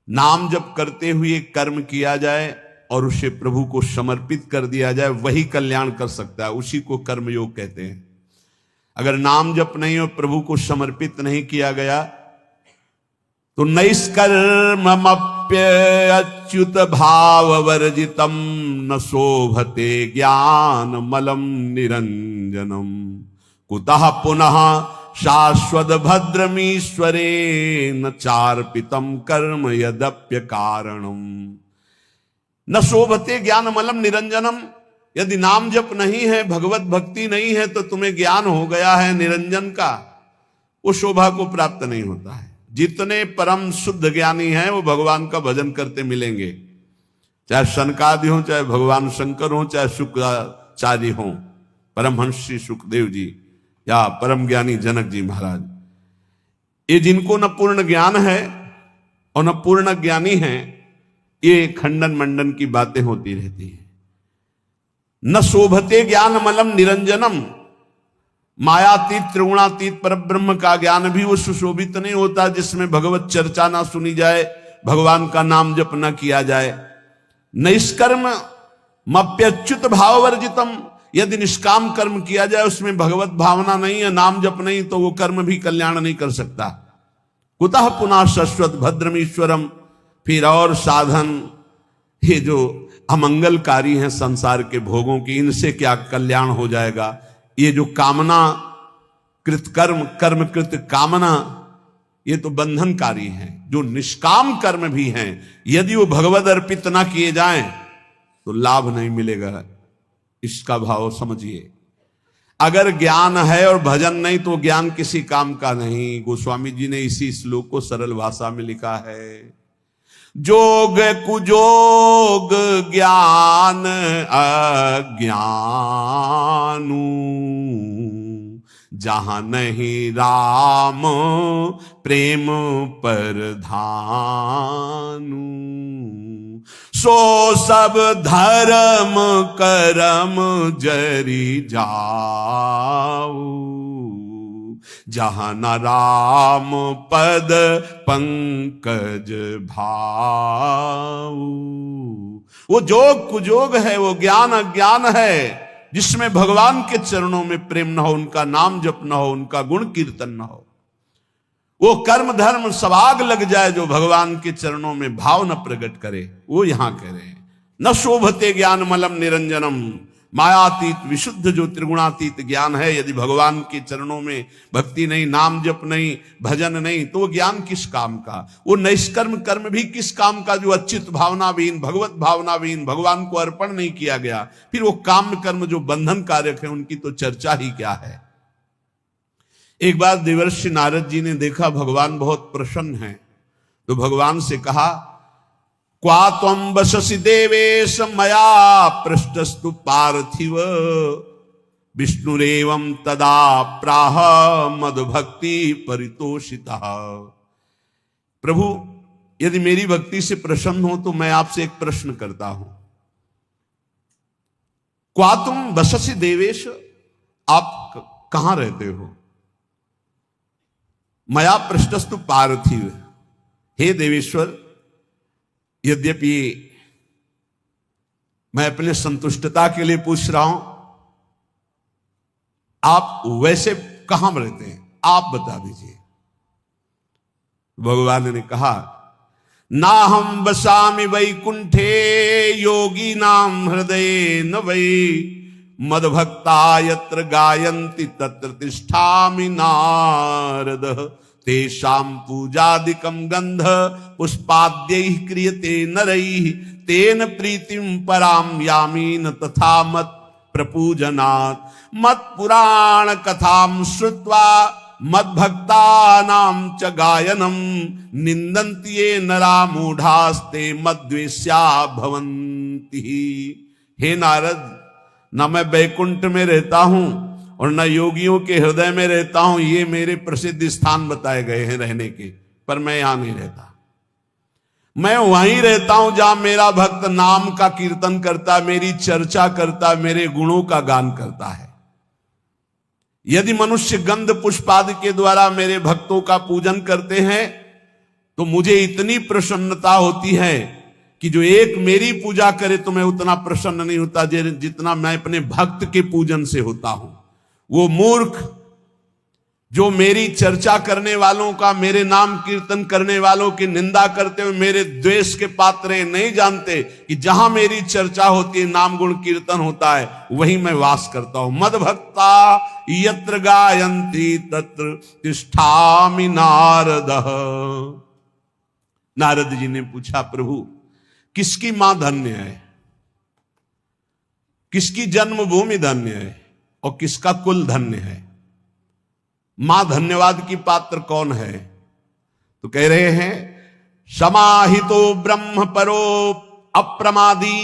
नाम जप करते हुए कर्म किया जाए और उसे प्रभु को समर्पित कर दिया जाए, वही कल्याण कर सकता है, उसी को कर्मयोग कहते हैं। अगर नाम जप नहीं और प्रभु को समर्पित नहीं किया गया तो नैष्कर्मप्यच्युत भाव वर्जितम न शोभते ज्ञान मलम निरंजनम कुतः पुनः शाश्वत भद्रमीश्वरे न चार्पितम कर्म यद्यप्य कारणम। न शोभते ज्ञान मलम निरंजनम, यदि नाम जप नहीं है, भगवत भक्ति नहीं है, तो तुम्हें ज्ञान हो गया है निरंजन का, वो शोभा को प्राप्त नहीं होता है। जितने परम शुद्ध ज्ञानी हैं वो भगवान का भजन करते मिलेंगे, चाहे सनकादि हो, चाहे भगवान शंकर हो, चाहे शुक्राचार्य हो, परमहंस श्री सुखदेव जी या परम ज्ञानी जनक जी महाराज। ये जिनको न पूर्ण ज्ञान है और न पूर्ण ज्ञानी है, ये खंडन मंडन की बातें होती रहती हैं। न शोभते ज्ञान मलम निरंजनम, मायातीत त्रिगुणातीत पर ब्रह्म का ज्ञान भी वो सुशोभित नहीं होता जिसमें भगवत चर्चा ना सुनी जाए, भगवान का नाम जप न किया जाए। निष्कर्म मप्यच्युत भाव वर्जितम, यदि निष्काम कर्म किया जाए उसमें भगवत भावना नहीं है, नाम जप नहीं, तो वो कर्म भी कल्याण नहीं कर सकता। कुतः पुनः शाश्वत भद्रमीश्वरम, फिर और साधन ये जो अमंगलकारी हैं संसार के भोगों की, इनसे क्या कल्याण हो जाएगा। ये जो कामना कृत कर्म, कर्म कृत कामना, ये तो बंधनकारी हैं। जो निष्काम कर्म भी हैं, यदि वो भगवद अर्पित ना किए जाएं तो लाभ नहीं मिलेगा। इसका भाव समझिए। अगर ज्ञान है और भजन नहीं तो ज्ञान किसी काम का नहीं। गोस्वामी जी ने इसी श्लोक को सरल भाषा में लिखा है, जोग कुजोग ज्ञान अज्ञानू, जहां नहीं राम प्रेम परधानु, सो सब धर्म करम जरी जाऊ, जहां न राम पद पंकज भाऊ। वो जोग कुजोग है, वो ज्ञान अज्ञान है जिसमें भगवान के चरणों में प्रेम न हो, उनका नाम जप न हो, उनका गुण कीर्तन न हो। वो कर्म धर्म सवाग लग जाए जो भगवान के चरणों में भाव न प्रकट करे, वो यहां कह रहे हैं। न शोभते ज्ञान मलम निरंजनम, मायातीत विशुद्ध जो त्रिगुणातीत ज्ञान है, यदि भगवान के चरणों में भक्ति नहीं, नाम जप नहीं, भजन नहीं, तो वो ज्ञान किस काम का। वो नैष्कर्म कर्म भी किस काम का जो अच्युत भावनाविहीन, भगवत भावनाविहीन, भगवान को अर्पण नहीं किया गया। फिर वो काम कर्म जो बंधन कारक है उनकी तो चर्चा ही क्या है। एक बार देवर्षि नारद जी ने देखा भगवान बहुत प्रसन्न हैं, तो भगवान से कहा, क्वा त्वं वससि देवेश मया पृष्ठस्तु पार्थिव, विष्णुरेवं तदा प्राह मद्भक्ति परितोषितः। प्रभु यदि मेरी भक्ति से प्रसन्न हो तो मैं आपसे एक प्रश्न करता हूं, क्वा तुम वससि देवेश, आप कहां रहते हो। मया पृष्ठस्तु पार्थिव, हे देवेश्वर, यद्यपि मैं अपने संतुष्टता के लिए पूछ रहा हूं, आप वैसे कहां रहते हैं, आप बता दीजिए। भगवान ने कहा, ना हम वसामि वैकुंठे योगी नाम हृदय न वै, मद्भक्ता यत्र गायन्ति तत्र तिष्ठामि नारद, तेषां पूजादिकं गंध पुष्पाद्यैः क्रियते नरैः, तेन प्रीतिं परां यामि न तथा मत् प्रपूजनात्, मत् पुराण कथां श्रुत्वा मद्भक्तानां च गायनं, निन्दन्ति ये नरा मूढ़ास्ते मद्वेष्या भवन्ति। हे नारद, न मैं बैकुंठ में रहता हूं और न योगियों के हृदय में रहता हूं, ये मेरे प्रसिद्ध स्थान बताए गए हैं रहने के, पर मैं यहां नहीं रहता। मैं वहीं रहता हूं जहां मेरा भक्त नाम का कीर्तन करता, मेरी चर्चा करता, मेरे गुणों का गान करता है। यदि मनुष्य गंध पुष्पादि के द्वारा मेरे भक्तों का पूजन करते हैं तो मुझे इतनी प्रसन्नता होती है कि जो एक मेरी पूजा करे तो मैं उतना प्रसन्न नहीं होता जितना मैं अपने भक्त के पूजन से होता हूं। वो मूर्ख जो मेरी चर्चा करने वालों का, मेरे नाम कीर्तन करने वालों की निंदा करते हुए मेरे द्वेष के पात्र हैं, नहीं जानते कि जहां मेरी चर्चा होती है, नाम गुण कीर्तन होता है, वहीं मैं वास करता हूं। मद भक्ता यत्र गायन्ति तत्र तिष्ठामि नारद। नारद जी ने पूछा, प्रभु किसकी मां धन्य है, किसकी जन्मभूमि धन्य है और किसका कुल धन्य है? मां धन्यवाद की पात्र कौन है? तो कह रहे हैं, समाहितो ब्रह्म परो अप्रमादी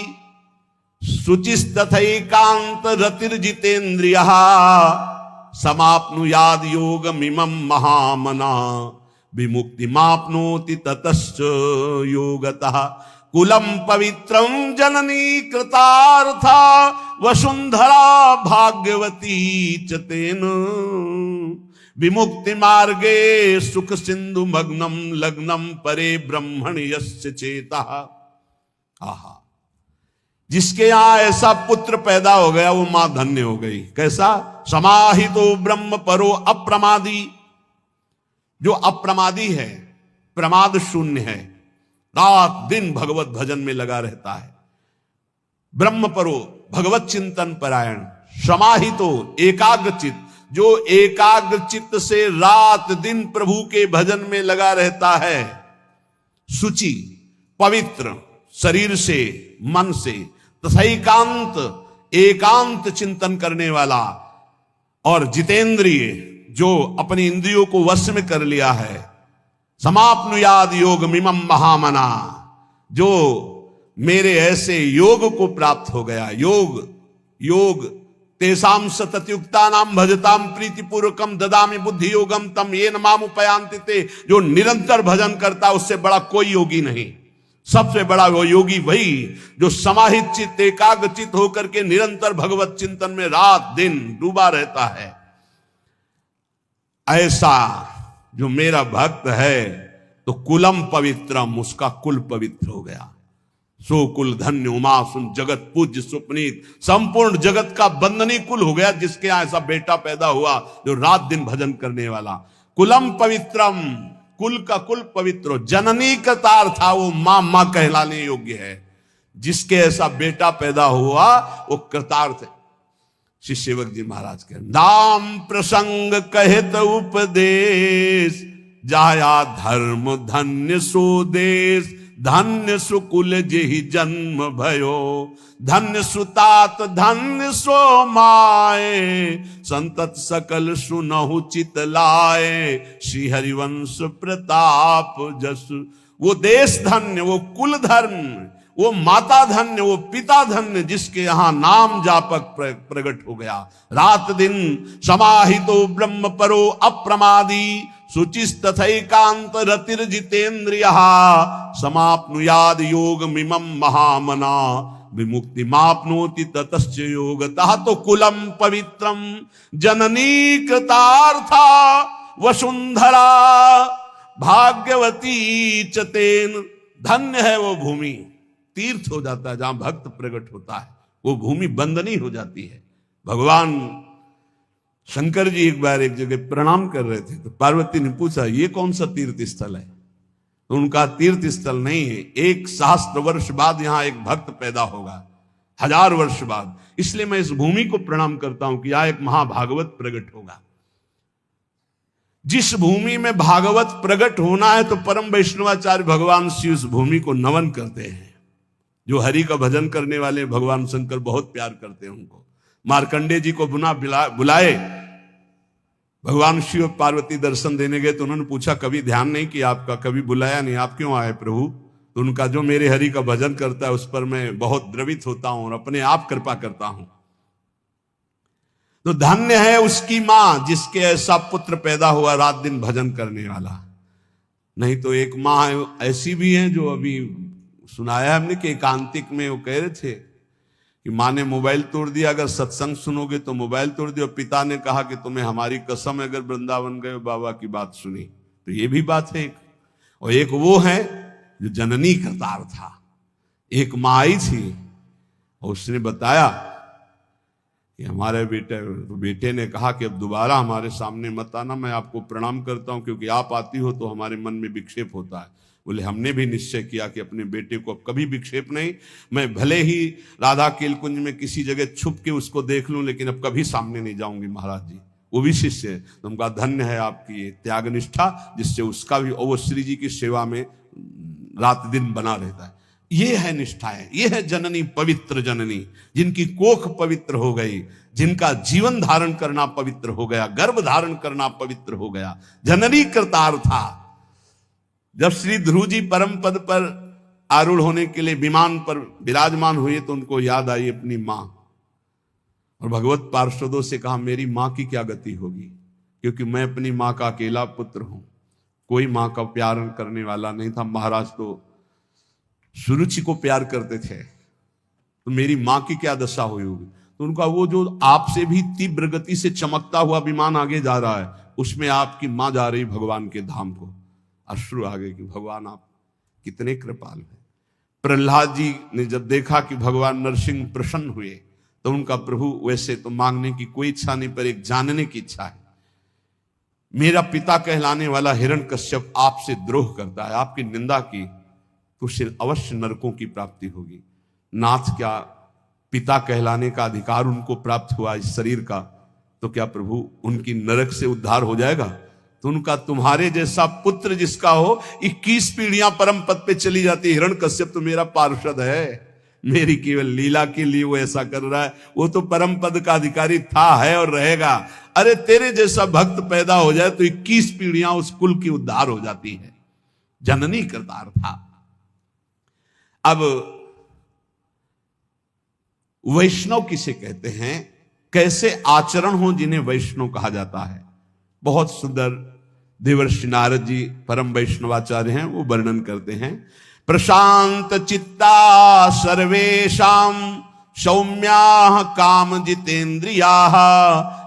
शुचिस्तथैकांत रतिर्जितेन्द्रियः समाप्नुयाद योगमिमं महामना विमुक्तिमाप्नोति ततश्च योगतः कुलम पवित्रम जननी कृतार्था वसुंधरा भाग्यवती च तेन विमुक्ति मार्गे सुख सिंधु मग्नम लग्नम परे ब्रह्मण यस्य चेता। आहा, जिसके यहां ऐसा पुत्र पैदा हो गया वो मां धन्य हो गई। कैसा? समाहितो ब्रह्म परो अप्रमादी, जो अप्रमादी है, प्रमाद शून्य है, रात दिन भगवत भजन में लगा रहता है। ब्रह्म परो, भगवत चिंतन परायण। समाहितो, एकाग्रचित, जो एकाग्रचित्त से रात दिन प्रभु के भजन में लगा रहता है। शुचि, पवित्र, शरीर से मन से, तथा एकांत, एकांत चिंतन करने वाला, और जितेंद्रिय, जो अपनी इंद्रियों को वश में कर लिया है। समाप्नुयाद योग मिमम महामना, जो मेरे ऐसे योग को प्राप्त हो गया। योग तेसाम सततयुक्ता नाम भजताम प्रीतिपूर्वकम ददामि बुद्धि योगम तम येन माम उपयान्ति ते। जो निरंतर भजन करता उससे बड़ा कोई योगी नहीं। सबसे बड़ा वो योगी वही जो समाहित चित्त, एकाग्रचित होकर के निरंतर भगवत चिंतन में रात दिन डूबा रहता है। ऐसा जो मेरा भक्त है तो कुलम पवित्रम, उसका कुल पवित्र हो गया। सो कुल धन्य उमा सुन जगत पूज्य सुपनीत, संपूर्ण जगत का बंदनी कुल हो गया जिसके यहां ऐसा बेटा पैदा हुआ जो रात दिन भजन करने वाला। कुलम पवित्रम, कुल का कुल पवित्र। जननी कृतार था, वो मां कहलाने योग्य है। जिसके ऐसा बेटा पैदा हुआ वो कृतार्थ है। श्री सेवक जी महाराज के नाम प्रसंग कहत उपदेश, जाया धर्म धन्य सो देश। धन्य सुकुल जेहि जन्म भयो, धन्य सुतात धन्य सो माए। संतत सकल सुनहु चित लाए, श्री हरिवंश प्रताप जस। वो देश धन्य, वो कुल धन्य, वो माता धन्य, वो पिता धन्य, जिसके यहां नाम जापक प्रकट हो गया। रात दिन समाहितो ब्रह्म परो अप्रमादी, शुचिस्तथैकांत रतिर्जितेन्द्रियः समाप्नुयाद योगमिमं महामना विमुक्ति माप्नोति ततश्च योगतः। तो कुलम पवित्रम जननी कृतार्था वसुंधरा भाग्यवती च तेन। धन्य है वो भूमि, तीर्थ हो जाता है जहां भक्त प्रकट होता है। वो भूमि बंदनी हो जाती है। भगवान शंकर जी एक बार एक जगह प्रणाम कर रहे थे तो पार्वती ने पूछा, ये कौन सा तीर्थ स्थल है? तो उनका तीर्थ स्थल नहीं है, 1 सहस्त्र वर्ष बाद यहां एक भक्त पैदा होगा, 1000 वर्ष बाद। इसलिए मैं इस भूमि को प्रणाम करता हूं कि यहां एक महाभागवत प्रकट होगा। जिस भूमि में भागवत प्रकट होना है तो परम वैष्णवाचार्य भगवान शिव उस भूमि को नमन करते हैं। जो हरि का भजन करने वाले भगवान शंकर बहुत प्यार करते हैं उनको। मार्कंडे जी को बुलाए, भगवान शिव पार्वती दर्शन देने गए तो उन्होंने पूछा, कभी ध्यान नहीं किया आपका, कभी बुलाया नहीं, आप क्यों आए प्रभु? तो उनका, जो मेरे हरि का भजन करता है उस पर मैं बहुत द्रवित होता हूं और अपने आप कृपा करता हूं। तो धन्य है उसकी मां जिसके ऐसा पुत्र पैदा हुआ रात दिन भजन करने वाला। नहीं तो एक मां ऐसी भी है जो अभी सुनाया हमने कि एकांतिक में वो कह रहे थे कि माँ ने मोबाइल तोड़ दिया, अगर सत्संग सुनोगे तो मोबाइल तोड़ दिया। पिता ने कहा कि तुम्हें हमारी कसम, अगर वृंदावन गए बाबा की बात सुनी। तो ये भी बात है। और एक वो है जो जननी करतार था। एक माँ आई थी और उसने बताया कि हमारे बेटे ने कहा कि अब दोबारा हमारे सामने मत आना, मैं आपको प्रणाम करता हूं, क्योंकि आप आती हो तो हमारे मन में विक्षेप होता है। बोले हमने भी निश्चय किया कि अपने बेटे को अब कभी विक्षेप नहीं, मैं भले ही राधा केलकुंज में किसी जगह छुप के उसको देख लूं, लेकिन अब कभी सामने नहीं जाऊंगी महाराज जी। वो भी शिष्य है। तो उनका धन्य है आपकी ये त्याग निष्ठा, जिससे उसका भी, और वो श्री जी की सेवा में रात दिन बना रहता है। ये है निष्ठाएं, ये है जननी, पवित्र जननी, जिनकी कोख पवित्र हो गई, जिनका जीवन धारण करना पवित्र हो गया, गर्भ धारण करना पवित्र हो गया। जननी करतार था। जब श्री ध्रुव जी परम पद पर आरूढ़ होने के लिए विमान पर विराजमान हुए तो उनको याद आई अपनी मां, और भगवत पार्षदों से कहा मेरी मां की क्या गति होगी, क्योंकि मैं अपनी मां का अकेला पुत्र हूं, कोई मां का प्यार करने वाला नहीं था। महाराज तो सुरुचि को प्यार करते थे, तो मेरी मां की क्या दशा हुई होगी। तो उनका वो जो आपसे भी तीव्र गति से चमकता हुआ विमान आगे जा रहा है, उसमें आपकी मां जा रही भगवान के धाम को। अश्रु आ गए कि भगवान आप कितने कृपाल हैं। प्रहलाद जी ने जब देखा कि भगवान नरसिंह प्रसन्न हुए, तो उनका प्रभु वैसे तो मांगने की कोई इच्छा नहीं, पर एक जानने की इच्छा है। मेरा पिता कहलाने वाला हिरण्यकश्यप आपसे द्रोह करता है, आपकी निंदा की तो उसे अवश्य नरकों की प्राप्ति होगी। नाथ, क्या पिता कहलाने का अधिकार उनको प्राप्त हुआ इस शरीर का, तो क्या प्रभु उनकी नरक से उद्धार हो जाएगा। तो उनका तुम्हारे जैसा पुत्र जिसका हो 21 पीढ़ियां परम पद पे चली जाती। हिरण्यकश्यप तो मेरा पार्षद है, मेरी केवल लीला के लिए वो ऐसा कर रहा है, वो तो परम पद का अधिकारी था, है और रहेगा। अरे तेरे जैसा भक्त पैदा हो जाए तो 21 पीढ़ियां उस कुल की उद्धार हो जाती है। जननी करतार था। अब वैष्णव किसे कहते हैं, कैसे आचरण हो जिन्हें वैष्णव कहा जाता है, बहुत सुंदर देवर्षि नारद जी परम वैष्णवाचार्य हैं, वो वर्णन करते हैं। प्रशांत चित्ता सर्वेशाम सौम्या काम जितेन्द्रिया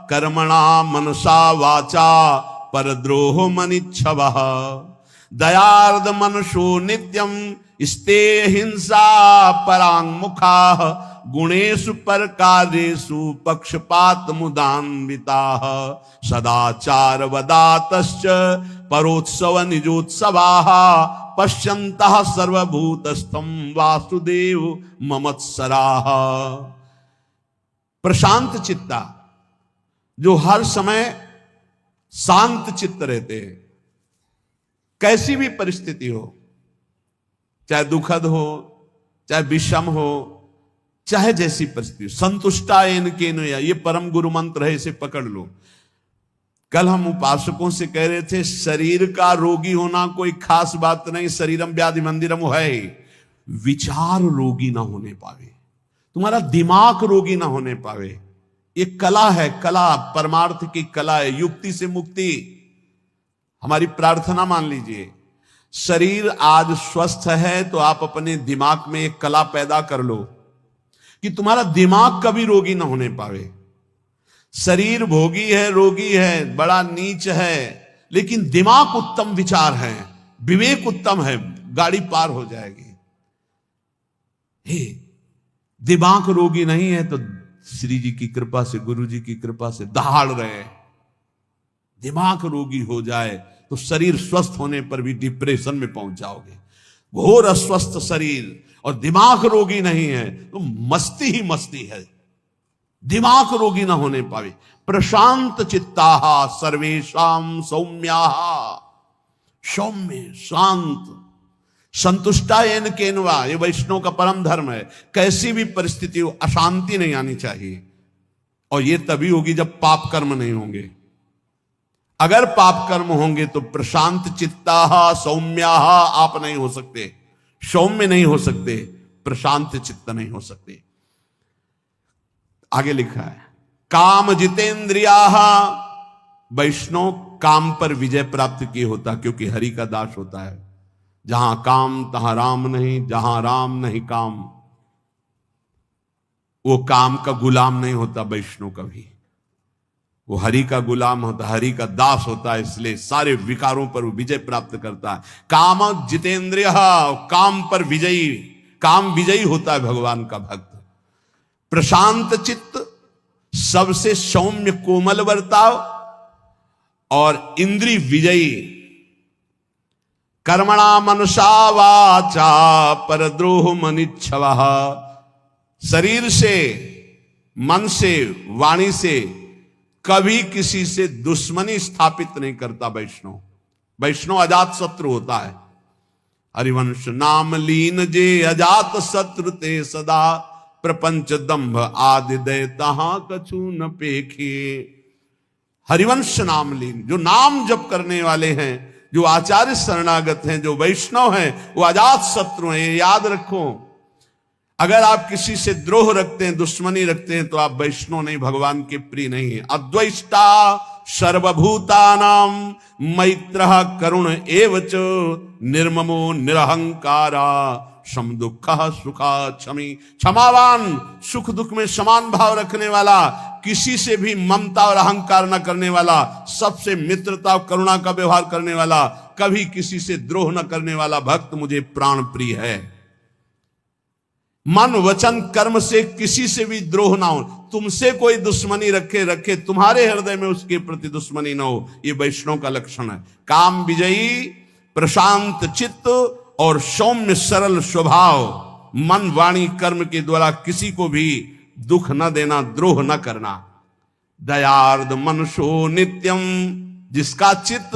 कर्मणा मनसा वाचा परद्रोह मनिच्छवः दयार्द मनसो नित्यम स्ते हिंसा परांगमुखा गुणेषु परकारेषु पक्षपात मुदान्विताः सदाचार वदातश्च परोत्सव निजोत्सवाः पश्यन्तः सर्वभूतस्थं वासुदेव ममत्सराः। प्रशांत चित्ता, जो हर समय शांत चित्त रहते हैं, कैसी भी परिस्थिति हो, चाहे दुखद हो, चाहे विषम हो, चाहे जैसी परिस्थिति हो। संतुष्टा एन केन, ये परम गुरु मंत्र है, इसे पकड़ लो। कल हम उपासकों से कह रहे थे, शरीर का रोगी होना कोई खास बात नहीं, शरीरम व्याधि मंदिरम है। विचार रोगी ना होने पावे, तुम्हारा दिमाग रोगी ना होने पावे, ये कला है, कला परमार्थ की कला है, युक्ति से मुक्ति। हमारी प्रार्थना मान लीजिए, शरीर आज स्वस्थ है तो आप अपने दिमाग में एक कला पैदा कर लो कि तुम्हारा दिमाग कभी रोगी ना होने पावे। शरीर भोगी है, रोगी है, बड़ा नीच है, लेकिन दिमाग उत्तम विचार है, विवेक उत्तम है, गाड़ी पार हो जाएगी। हे, दिमाग रोगी नहीं है तो श्री जी की कृपा से, गुरु जी की कृपा से दहाड़ रहे। दिमाग रोगी हो जाए तो शरीर स्वस्थ होने पर भी डिप्रेशन में पहुंच जाओगे। घोर अस्वस्थ शरीर और दिमाग रोगी नहीं है तो मस्ती ही मस्ती है। दिमाग रोगी ना होने पावे। प्रशांत चित्ताः सर्वेषां सौम्याः, सौम्य शांत, संतुष्टा येन केनवा, ये वैष्णव का परम धर्म है। कैसी भी परिस्थिति हो, अशांति नहीं आनी चाहिए, और ये तभी होगी जब पाप कर्म नहीं होंगे। अगर पाप कर्म होंगे तो प्रशांत चित्ताः सौम्याः आप नहीं हो सकते, सौम्य नहीं हो सकते, प्रशांत चित्त नहीं हो सकते। आगे लिखा है काम जितेंद्रियाः, वैष्णव काम पर विजय प्राप्त किए होता, क्योंकि हरि का दास होता है। जहां काम तहां राम नहीं, जहां राम नहीं काम। वो काम का गुलाम नहीं होता वैष्णव कभी। वो हरि का गुलाम होता है, हरि का दास होता है, इसलिए सारे विकारों पर वो विजय प्राप्त करता है। काम जितेंद्रिय, काम पर विजयी, काम विजयी होता है भगवान का भक्त। प्रशांत चित्त, सबसे सौम्य कोमल बर्ताव, और इंद्रिय विजयी। कर्मणा मनसा वाचा परद्रोह मनिच्छवः, शरीर से, मन से, वाणी से कभी किसी से दुश्मनी स्थापित नहीं करता वैष्णव। वैष्णव अजात शत्रु होता है। हरिवंश नाम लीन जे अजात शत्रु ते सदा, प्रपंच दंभ आदि दैता कछु न पेखे। हरिवंश नाम लीन, जो नाम जप करने वाले हैं, जो आचार्य शरणागत हैं, जो वैष्णव हैं, वो अजात शत्रु हैं। याद रखो, अगर आप किसी से द्रोह रखते हैं, दुश्मनी रखते हैं, तो आप वैष्णव नहीं, भगवान के प्रिय नहीं है। अद्वैष्टा सर्वभूतानां मैत्रः करुण एवच, निर्ममो निरहंकारा सम दुःखः सुखा क्षमी। क्षमावान, सुख दुख में समान भाव रखने वाला, किसी से भी ममता और अहंकार न करने वाला, सबसे मित्रता और करुणा का व्यवहार करने वाला, कभी किसी से द्रोह न करने वाला भक्त मुझे प्राण प्रिय है। मन वचन कर्म से किसी से भी द्रोह ना हो। तुमसे कोई दुश्मनी रखे, तुम्हारे हृदय में उसके प्रति दुश्मनी ना हो, ये वैष्णव का लक्षण है। काम विजयी, प्रशांत चित्त और सौम्य सरल स्वभाव, मन वाणी कर्म के द्वारा किसी को भी दुख न देना, द्रोह न करना। दयार्द मनुष्यो नित्यम, जिसका चित्त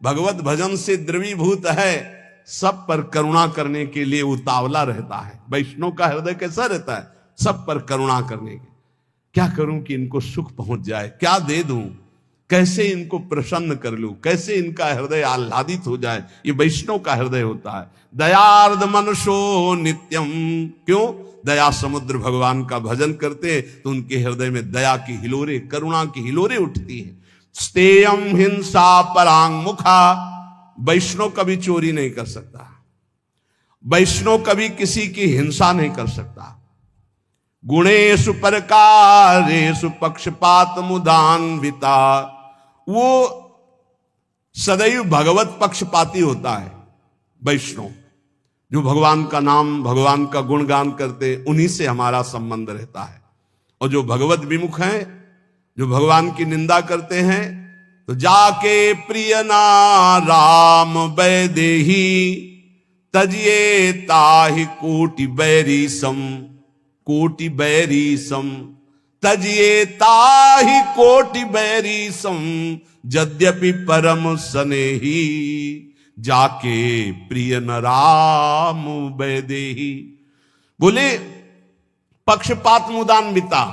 भगवत भजन से द्रवीभूत है, सब पर करुणा करने के लिए उतावला रहता है। वैष्णव का हृदय कैसा रहता है? सब पर करुणा करने के। क्या करूं कि इनको सुख पहुंच जाए, क्या दे दूं, कैसे इनको प्रसन्न कर लूं, कैसे इनका हृदय आह्लादित हो जाए, ये वैष्णव का हृदय होता है। दयार्द मनुष्यो नित्यम, क्यों? दया समुद्र भगवान का भजन करते तो उनके हृदय में दया की हिलोरे, करुणा की हिलोरे उठती है। स्तेयम हिंसा परांग मुखा, वैष्णव कभी चोरी नहीं कर सकता, वैष्णव कभी किसी की हिंसा नहीं कर सकता। गुणेषु परकारेषु पक्षपात मुदान्विता, वो सदैव भगवत पक्षपाती होता है वैष्णव। जो भगवान का नाम, भगवान का गुणगान करते, उन्हीं से हमारा संबंध रहता है। और जो भगवत विमुख हैं, जो भगवान की निंदा करते हैं, तो जाके प्रिय ना राम वैदेही, तजिए ताहि कोटि बैरी सम, कोटि बैरी सम, तजिए ताहि कोटि बैरी सम, यद्यपि परम सनेही, जाके प्रिय न राम वैदेही। बोले पक्षपात मुदान्विता,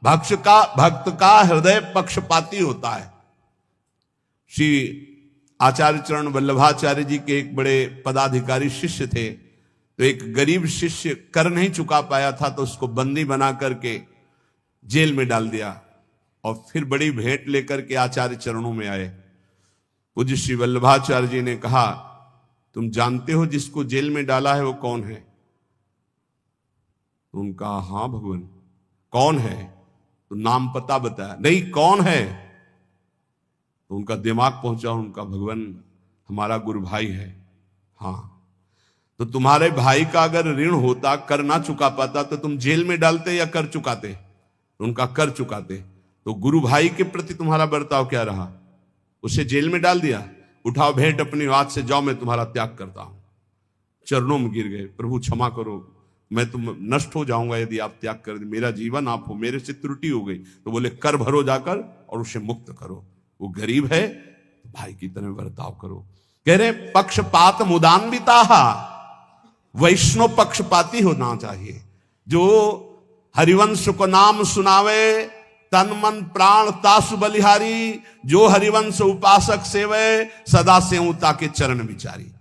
भक्त का हृदय पक्षपाती होता है। श्री आचार्य चरण वल्लभाचार्य जी के एक बड़े पदाधिकारी शिष्य थे, तो एक गरीब शिष्य कर नहीं चुका पाया था, तो उसको बंदी बना करके जेल में डाल दिया, और फिर बड़ी भेंट लेकर के आचार्य चरणों में आए। पूज्य श्री वल्लभाचार्य जी ने कहा, तुम जानते हो जिसको जेल में डाला है वो कौन है? तो उनका हाँ भगवान। कौन है? तो नाम पता बताया। नहीं, कौन है? तो उनका दिमाग पहुंचा, उनका भगवान हमारा गुरु भाई है। हाँ, तो तुम्हारे भाई का अगर ऋण होता, कर ना चुका पाता, तो तुम जेल में डालते या कर चुकाते? तो उनका कर चुकाते। तो गुरु भाई के प्रति तुम्हारा बर्ताव क्या रहा? उसे जेल में डाल दिया, उठाओ भेंट अपनी हाथ से, जाओ मैं तुम्हारा त्याग करता हूं। चरणों में गिर गए, प्रभु क्षमा करो, मैं तुम नष्ट हो जाऊंगा यदि आप त्याग कर दे, मेरा जीवन आप हो, मेरे से त्रुटि हो गई। तो बोले कर भरो जाकर और उसे मुक्त करो। वो गरीब है तो भाई की तरह बर्ताव करो। कह रहे पक्षपात मुदान्विता, वैष्णव पक्षपाती होना चाहिए। जो हरिवंश को नाम सुनावे, तन मन प्राण तासु बलिहारी, जो हरिवंश उपासक सेवे, सदा सेवता के चरण विचारी।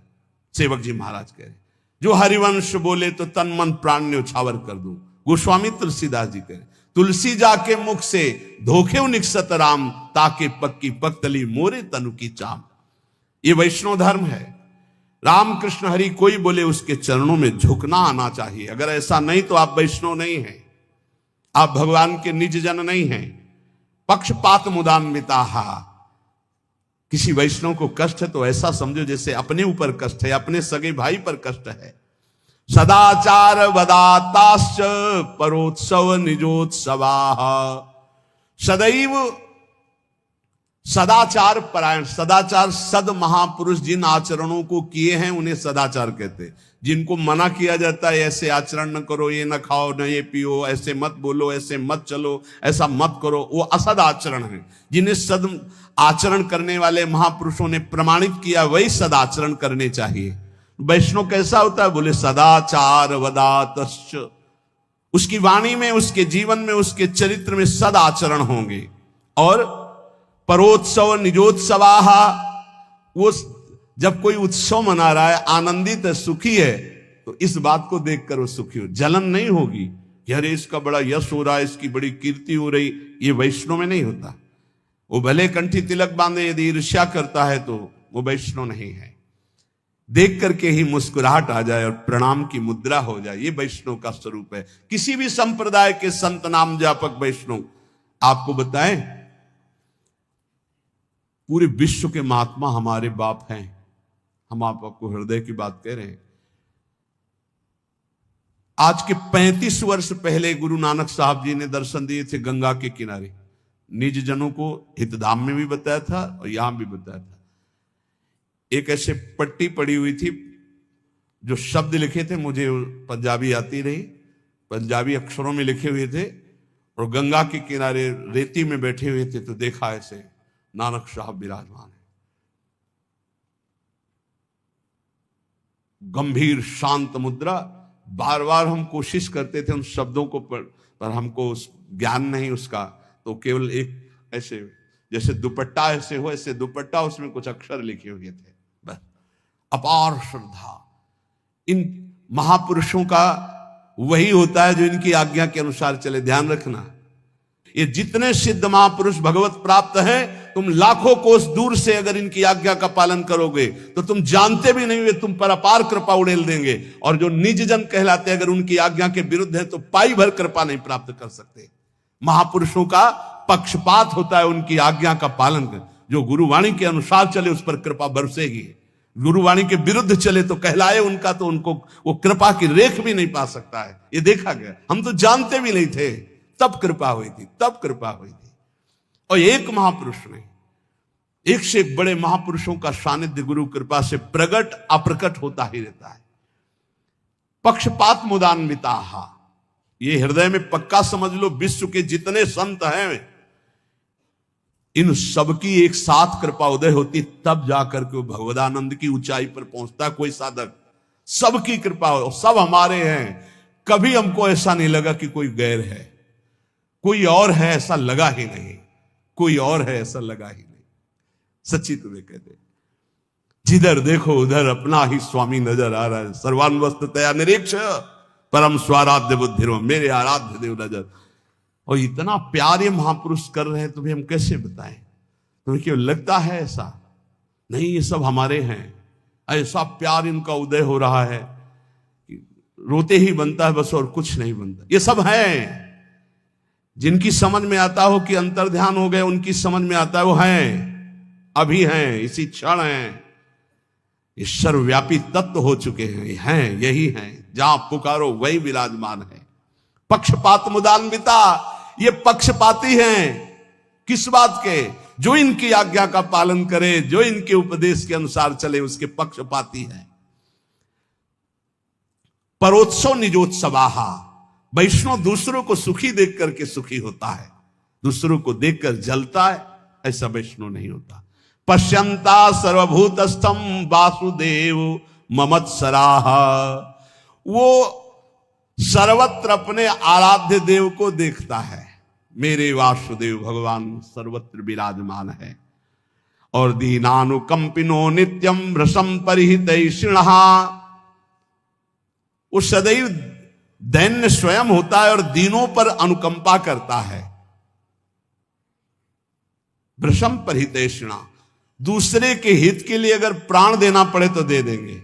सेवक जी महाराज कह रहे, जो हरिवंश बोले तो तन मन प्राण न्योछावर कर दूं। गोस्वामी तुलसीदास जी कह रहे, तुलसी जाके मुख से धोखे निकसत राम, ताके पक्की पक्तली मोरे तनु की चाम। ये वैष्णव धर्म है। राम कृष्ण हरि कोई बोले उसके चरणों में झुकना आना चाहिए। अगर ऐसा नहीं तो आप वैष्णव नहीं हैं, आप भगवान के निज जन नहीं हैं। पक्षपात मुदान्विता। किसी वैष्णव को कष्ट है तो ऐसा समझो जैसे अपने ऊपर कष्ट है, अपने सगे भाई पर कष्ट है। सदाचार वदाताश्च परोत्सव निजोत्सवा। सदैव सदाचार परायण, सदाचार सद महापुरुष जिन आचरणों को किए हैं उन्हें सदाचार कहते हैं। जिनको मना किया जाता है ऐसे आचरण न करो, ये न खाओ, न ये पियो, ऐसे मत बोलो, ऐसे मत चलो, ऐसा मत करो, वो असद आचरण है। जिन्हें सद आचरण करने वाले महापुरुषों ने प्रमाणित किया वही सदाचरण करने चाहिए। वैष्णव कैसा होता है? बोले सदाचार वदातश्च। उसकी वाणी में, उसके जीवन में, उसके चरित्र में सदाचरण होंगे। और परोत्सव निजोत्सवाहा, वो जब कोई उत्सव मना रहा है, आनंदित है, सुखी है, तो इस बात को देखकर वो सुखी हो, जलन नहीं होगी कि अरे इसका बड़ा यश हो रहा है, इसकी बड़ी कीर्ति हो रही। ये वैष्णव में नहीं होता। वो भले कंठी तिलक बांधे, यदि ईर्ष्या करता है तो वो वैष्णव नहीं है। देख करके ही मुस्कुराहट आ जाए और प्रणाम की मुद्रा हो जाए, ये वैष्णव का स्वरूप है। किसी भी संप्रदाय के संत नाम जापक वैष्णव आपको बताएं, पूरे विश्व के महात्मा हमारे बाप हैं। हम आपको हृदय की बात कह रहे हैं। आज के 35 वर्ष पहले गुरु नानक साहब जी ने दर्शन दिए थे गंगा के किनारे। निज जनों को हितधाम में भी बताया था और यहां भी बताया था। एक ऐसे पट्टी पड़ी हुई थी, जो शब्द लिखे थे, मुझे पंजाबी आती रही, पंजाबी अक्षरों में लिखे हुए थे, और गंगा के किनारे रेती में बैठे हुए थे, तो देखा ऐसे नानक साहब विराजमान है। गंभीर शांत मुद्रा। बार बार हम कोशिश करते थे उन शब्दों को पर हमको उस ज्ञान नहीं उसका, तो केवल एक ऐसे जैसे दुपट्टा ऐसे हो, ऐसे दुपट्टा, उसमें कुछ अक्षर लिखे हुए थे, बस। अपार श्रद्धा। इन महापुरुषों का वही होता है जो इनकी आज्ञा के अनुसार चले। ध्यान रखना, ये जितने सिद्ध महापुरुष भगवत प्राप्त हैं, तुम लाखों कोस दूर से अगर इनकी आज्ञा का पालन करोगे तो तुम जानते भी नहीं हुए तुम पर अपार कृपा उड़ेल देंगे। और जो निज जन कहलाते, अगर उनकी आज्ञा के विरुद्ध है तो पाई भर कृपा नहीं प्राप्त कर सकते। महापुरुषों का पक्षपात होता है, उनकी आज्ञा का पालन कर। जो गुरुवाणी के अनुसार चले उस पर कृपा बरसेगी। गुरुवाणी के विरुद्ध चले तो कहलाए उनका, तो उनको वो कृपा की रेख भी नहीं पा सकता है। ये देखा गया। हम तो जानते भी नहीं थे, तब कृपा हुई थी, तब कृपा हुई थी। और एक महापुरुष नहीं, एक से एक बड़े महापुरुषों का सानिध्य गुरु कृपा से प्रकट अप्रकट होता ही रहता है। पक्षपात मुदान्विता, ये हृदय में पक्का समझ लो। विश्व के जितने संत हैं, इन सबकी एक साथ कृपा उदय होती, तब जाकर के वो भगवदानंद की ऊंचाई पर पहुंचता है कोई साधक। सबकी कृपा हो, सब हमारे हैं। कभी हमको ऐसा नहीं लगा कि कोई गैर है, कोई और है, ऐसा लगा ही नहीं। कोई और है ऐसा लगा ही नहीं। सच्ची तुम्हें कहते, जिधर देखो उधर अपना ही स्वामी नजर आ रहा है। सर्वान्वस्ततया निरीक्ष परम स्वाराध्य बुद्धिरो, मेरे आराध्य देव नजर। और इतना प्यार ये महापुरुष कर रहे हैं, तुम्हें हम कैसे बताएं? तुम्हें क्यों लगता है ऐसा? नहीं, ये सब हमारे हैं। ऐसा प्यार इनका उदय हो रहा है कि रोते ही बनता है बस, और कुछ नहीं बनता। ये सब हैं जिनकी समझ में आता हो कि अंतर्ध्यान हो गए, उनकी समझ में आता है वो हैं, अभी हैं, इसी क्षण हैं। ये सर्वव्यापी तत्व हो चुके हैं, ये हैं, यही हैं, जहां पुकारो वही विराजमान है। पक्षपात मुदान्विता, ये पक्षपाती हैं। किस बात के? जो इनकी आज्ञा का पालन करे, जो इनके उपदेश के अनुसार चले, उसके पक्षपाती हैं। परोत्सव निजोत्सवाहा, वैष्णव दूसरों को सुखी देख करके सुखी होता है, दूसरों को देखकर जलता है, ऐसा वैष्णव नहीं होता। पश्यंता सर्वभूतस्थम वासुदेव ममत्सराः, वो सर्वत्र अपने आराध्य देव को देखता है। मेरे वासुदेव भगवान सर्वत्र विराजमान है। और दीनानुकंपिनो नित्यम रसम परिहितैषिणः, वो सदैव दैन्य स्वयं होता है और दीनों पर अनुकंपा करता है। भृशम परिहितैषिणः, दूसरे के हित के लिए अगर प्राण देना पड़े तो दे देंगे।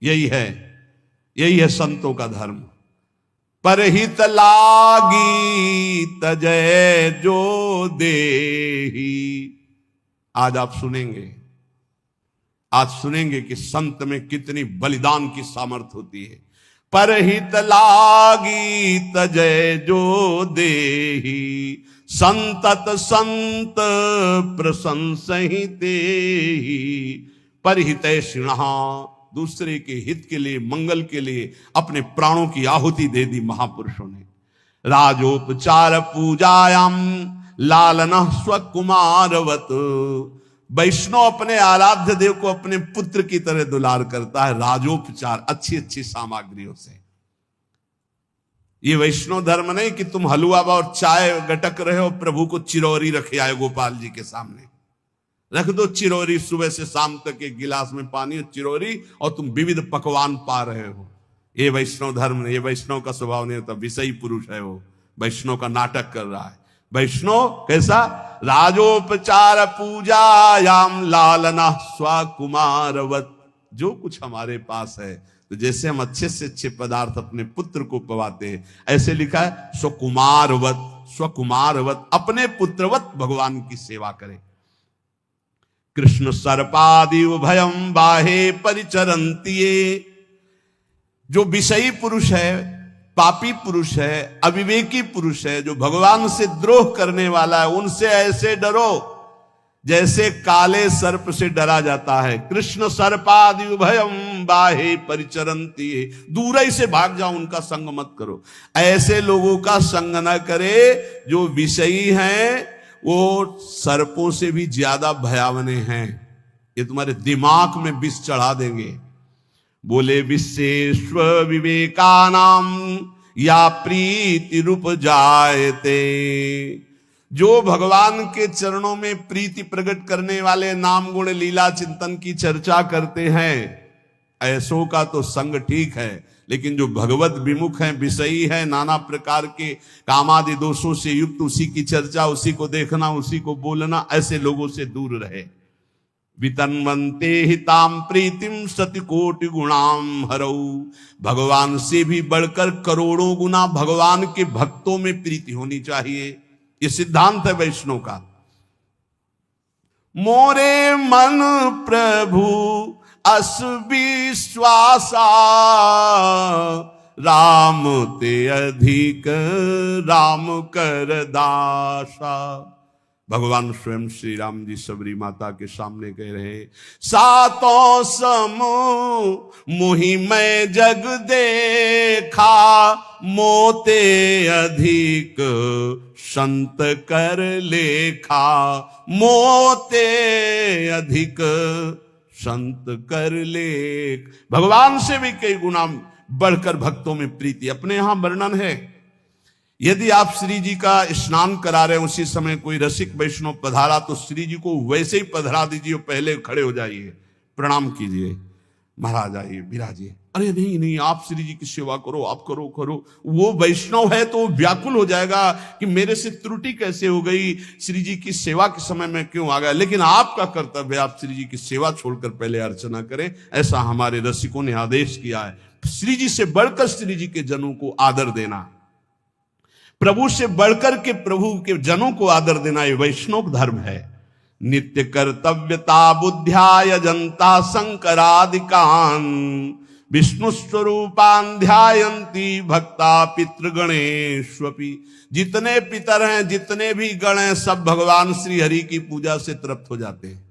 यही है संतों का धर्म। परहित लागी तजय जो देही। आज आप सुनेंगे कि संत में कितनी बलिदान की सामर्थ्य होती है। परहित लागी तजय जो देही, संतत संत प्रशंसहि तेहि। परहितैषिणः, दूसरे के हित के लिए, मंगल के लिए अपने प्राणों की आहुति दे दी महापुरुषों ने। राजोपचार पूजायाम लालनः स्वकुमारवत। वैष्णव अपने आराध्य देव को अपने पुत्र की तरह दुलार करता है, राजोपचार, अच्छी अच्छी सामग्रियों से। ये वैष्णव धर्म नहीं कि तुम हलवा और चाय गटक रहे हो, प्रभु को चिरौरी रखे आए गोपाल जी के सामने। रख दो चिरौरी, सुबह से शाम तक एक गिलास में पानी और चिरौरी, और तुम विविध पकवान पा रहे हो। ये वैष्णव धर्म नहीं, ये वैष्णव का स्वभाव नहीं होता। विषयी पुरुष है वो, वैष्णव का नाटक कर रहा है। वैष्णव कैसा? राजोपचार पूजायाम लालना स्वकुमारवत। जो कुछ हमारे पास है, तो जैसे हम अच्छे से अच्छे पदार्थ अपने पुत्र को पवाते हैं, ऐसे लिखा है स्वकुमारवत। स्वकुमारवत, अपने पुत्रवत भगवान की सेवा करें। कृष्ण सर्पादि उभयम बाहे परिचरन्ति। जो विषयी पुरुष है, पापी पुरुष है, अविवेकी पुरुष है, जो भगवान से द्रोह करने वाला है, उनसे ऐसे डरो जैसे काले सर्प से डरा जाता है। कृष्ण सर्पादि उभयम बाहे परिचरन्ति। दूर ही से भाग जाओ, उनका संग मत करो। ऐसे लोगों का संग न करे जो विषयी हैं, वो सर्पों से भी ज्यादा भयावने हैं। ये तुम्हारे दिमाग में विष चढ़ा देंगे। बोले विश्वेश्व विवेकानाम या प्रीति रूप जायते। जो भगवान के चरणों में प्रीति प्रकट करने वाले नाम गुण लीला चिंतन की चर्चा करते हैं, ऐसों का तो संग ठीक है। लेकिन जो भगवत विमुख हैं, विषयी हैं, नाना प्रकार के कामादि दोषों से युक्त, उसी की चर्चा, उसी को देखना, उसी को बोलना, ऐसे लोगों से दूर रहे। वितन्वन्ते हिताम प्रीतिम सति कोटि गुणाम हरौ। भगवान से भी बढ़कर करोड़ों गुना भगवान के भक्तों में प्रीति होनी चाहिए। ये सिद्धांत है वैष्णव का। मोरे मन प्रभु अस विश्वासा, राम ते अधिक राम कर दासा। भगवान स्वयं श्री राम जी सबरी माता के सामने कह रहे, सातों समूह मोहि मैं जग देखा, मोते अधिक संत कर लेखा। मोते अधिक संत कर लेख। भगवान से भी कई गुना बढ़कर भक्तों में प्रीति। अपने यहां वर्णन है, यदि आप श्री जी का स्नान करा रहे हैं, उसी समय कोई रसिक वैष्णव पधारा, तो श्री जी को वैसे ही पधरा दीजिए, पहले खड़े हो जाइए, प्रणाम कीजिए, महाराज आइए, विराजिए। अरे नहीं नहीं, आप श्री जी की सेवा करो, आप करो करो। वो वैष्णव है तो वो व्याकुल हो जाएगा कि मेरे से त्रुटि कैसे हो गई, श्री जी की सेवा के समय में क्यों आ गया। लेकिन आपका कर्तव्य, आप श्री जी की सेवा छोड़कर पहले अर्चना करें। ऐसा हमारे रसिकों ने आदेश किया है। श्री जी से बढ़कर श्री जी के जनों को आदर देना, प्रभु से बढ़कर के प्रभु के जनों को आदर देना, ये वैष्णव धर्म है। नित्य कर्तव्यता बुद्ध्याय जनता शंकरादिकान, विष्णु स्वरूपान ध्यायन्ति भक्ता पितृगणेष्वपि। जितने पितर हैं, जितने भी गण हैं, सब भगवान श्री हरि की पूजा से तृप्त हो जाते हैं।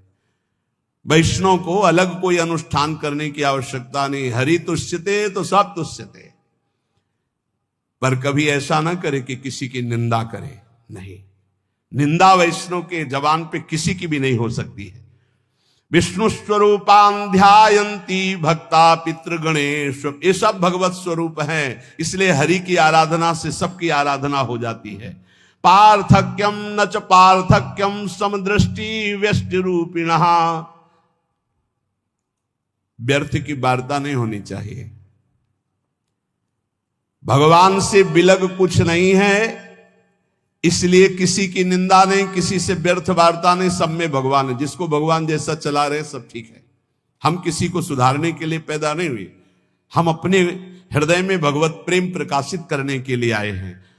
वैष्णव को अलग कोई अनुष्ठान करने की आवश्यकता नहीं। हरि तुष्यते तो सब तुष्यते। पर कभी ऐसा ना करे कि किसी की निंदा करे, नहीं। निंदा वैष्णव के जबान पे किसी की भी नहीं हो सकती है। विष्णु स्वरूपान ध्यायन्ति भक्ता पितृगणेश, ये सब भगवत स्वरूप हैं। इसलिए हरि की आराधना से सबकी आराधना हो जाती है। पार्थक्यम न च पार्थक्यम समदृष्टि व्यष्टि रूपिणः। व्यर्थ की वार्ता नहीं होनी चाहिए। भगवान से बिलग कुछ नहीं है, इसलिए किसी की निंदा नहीं, किसी से व्यर्थ वार्ता नहीं। सब में भगवान है। जिसको भगवान जैसा चला रहे सब ठीक है। हम किसी को सुधारने के लिए पैदा नहीं हुए, हम अपने हृदय में भगवत प्रेम प्रकाशित करने के लिए आए हैं।